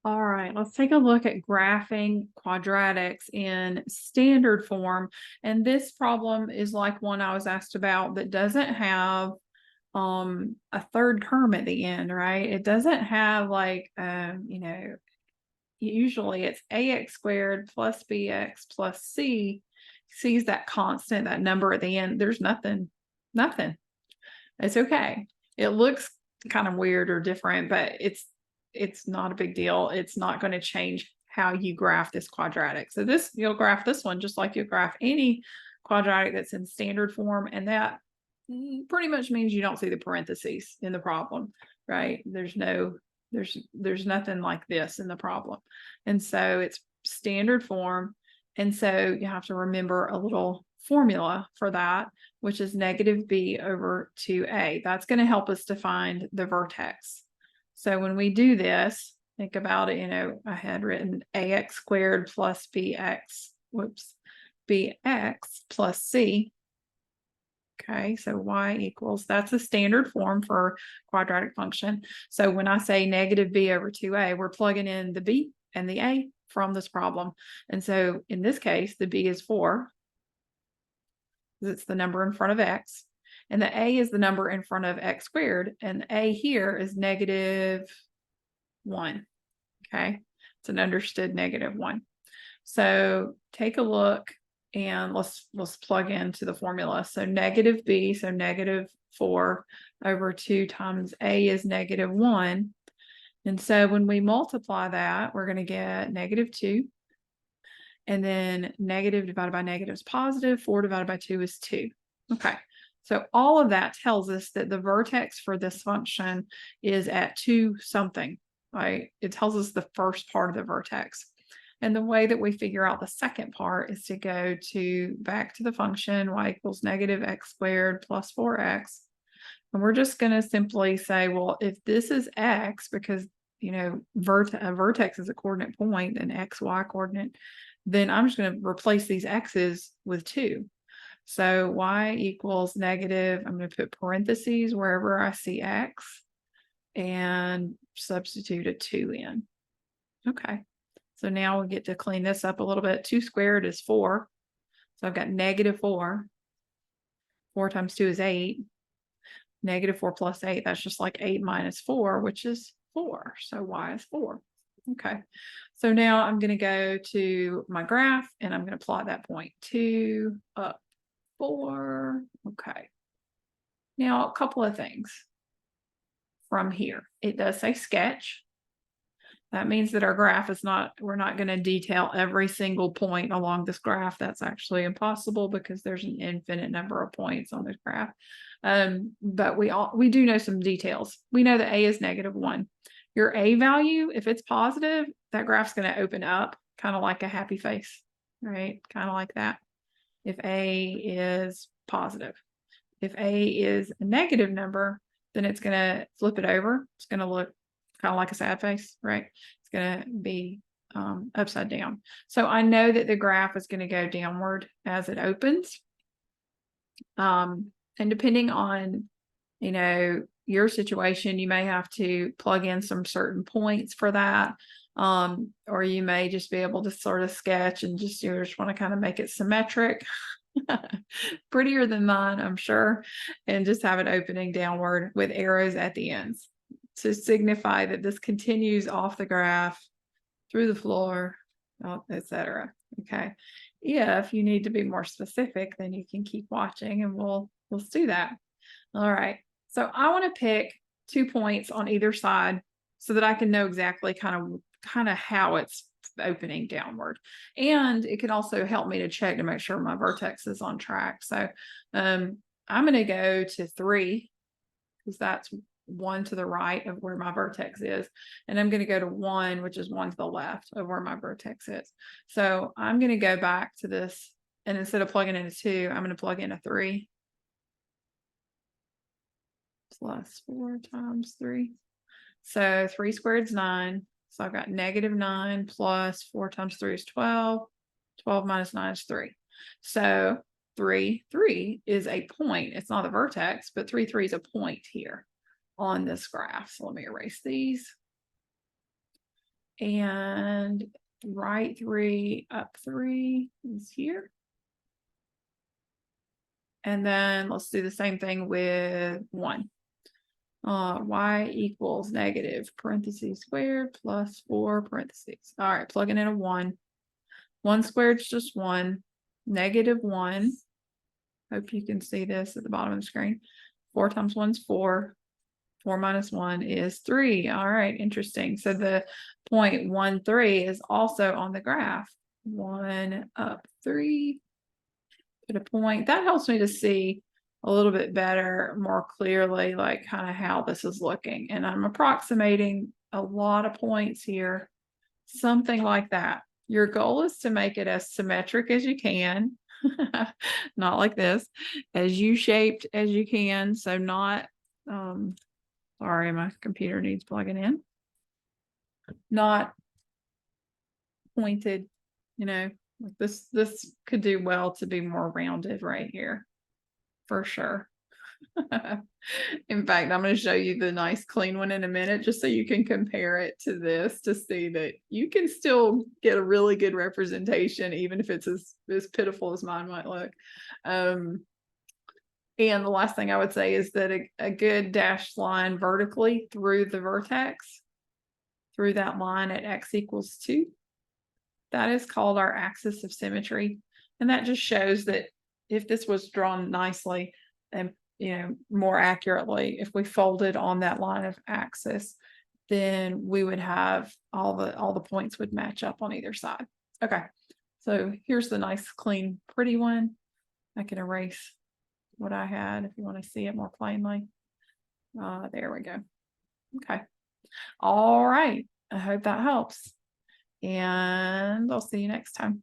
All right, let's take a look at graphing quadratics in standard form. And this problem is like one I was asked about that doesn't have a third term at the end, right? It doesn't have like usually it's ax squared plus bx plus c. C is that constant, that number at the end. There's nothing. It's okay. It looks kind of weird or different, but it's not a big deal. It's not going to change how you graph this quadratic. So you'll graph this one just like you graph any quadratic that's in standard form, and that pretty much means you don't see the parentheses in the problem, right? There's nothing like this in the problem. And so it's standard form. And so you have to remember a little formula for that, which is negative b over 2a. That's going to help us to find the vertex. So when we do this, think about it, I had written ax squared plus bx plus c. Okay, so y equals, that's a standard form for quadratic function. So when I say negative b over 2a, we're plugging in the b and the a from this problem. And so in this case, the b is 4, because it's the number in front of x, and the a is the number in front of x squared, and a here is negative 1. Okay, it's an understood negative 1. So take a look and let's plug into the formula. So negative b, so negative 4 over 2 times a is negative 1. And so when we multiply that, we're going to get negative 2. And then negative divided by negative is positive. 4 divided by 2 is 2. Okay. So all of that tells us that the vertex for this function is at 2 something, right? It tells us the first part of the vertex. And the way that we figure out the second part is to go back to the function y equals negative x squared plus 4x. And we're just going to simply say, well, if this is x, because, a vertex is a coordinate point, an xy coordinate, then I'm just going to replace these x's with 2. So y equals negative, I'm going to put parentheses wherever I see x and substitute a 2 in. Okay. So now we get to clean this up a little bit. 2 squared is 4. So I've got negative 4. 4 times 2 is 8. Negative 4 plus 8, that's just like 8 minus 4, which is 4. So y is 4. Okay. So now I'm going to go to my graph and I'm going to plot that point. 2 up 4. Okay. Now a couple of things from here. It does say sketch. That means that our graph is we're not going to detail every single point along this graph. That's actually impossible because there's an infinite number of points on this graph. But we do know some details. We know that a is negative 1. Your a value, if it's positive, that graph's going to open up kind of like a happy face, right? Kind of like that. If a is positive. If a is a negative number, then it's going to flip it over. It's going to look kind of like a sad face, right? It's going to be upside down. So I know that the graph is going to go downward as it opens. And depending on, your situation, you may have to plug in some certain points for that. Or you may just be able to sort of sketch and you just want to kind of make it symmetric. Prettier than mine, I'm sure, and just have it opening downward with arrows at the ends to signify that this continues off the graph, through the floor, etc. Okay. If you need to be more specific, then you can keep watching and we'll do that. All right. So I want to pick 2 points on either side so that I can know exactly kind of how it's opening downward. And it can also help me to check to make sure my vertex is on track. So I'm going to go to 3 because that's 1 to the right of where my vertex is. And I'm going to go to 1, which is 1 to the left of where my vertex is. So I'm going to go back to this, and instead of plugging in a 2, I'm going to plug in a 3. Plus 4 times 3. So 3 squared is 9. So I've got negative 9 plus 4 times 3 is 12. 12 minus 9 is 3. So 3 is a point. It's not a vertex, but 3 is a point here on this graph. So let me erase these. And right 3 up 3 is here. And then let's do the same thing with 1. Y equals negative parentheses squared plus 4 parentheses. All right, plugging in a 1. 1 squared is just 1. Negative 1. Hope you can see this at the bottom of the screen. 4 times 1 is 4. 4 minus 1 is 3. All right, interesting. So the point 1, 3 is also on the graph. 1 up 3. Put a point. That helps me to see a little bit better, more clearly, like kind of how this is looking. And I'm approximating a lot of points here, something like that. Your goal is to make it as symmetric as you can, not like this, as U-shaped as you can. So not, sorry, my computer needs plugging in. Not pointed, like this could do well to be more rounded right here, for sure. In fact, I'm going to show you the nice clean one in a minute, just so you can compare it to this to see that you can still get a really good representation, even if it's as pitiful as mine might look. And the last thing I would say is that a good dashed line vertically through the vertex, through that line at x equals 2, that is called our axis of symmetry. And that just shows that if this was drawn nicely and more accurately, if we folded on that line of axis, then we would have all the points would match up on either side. Okay, so here's the nice, clean, pretty one. I can erase what I had if you want to see it more plainly. There we go. Okay. All right. I hope that helps. And I'll see you next time.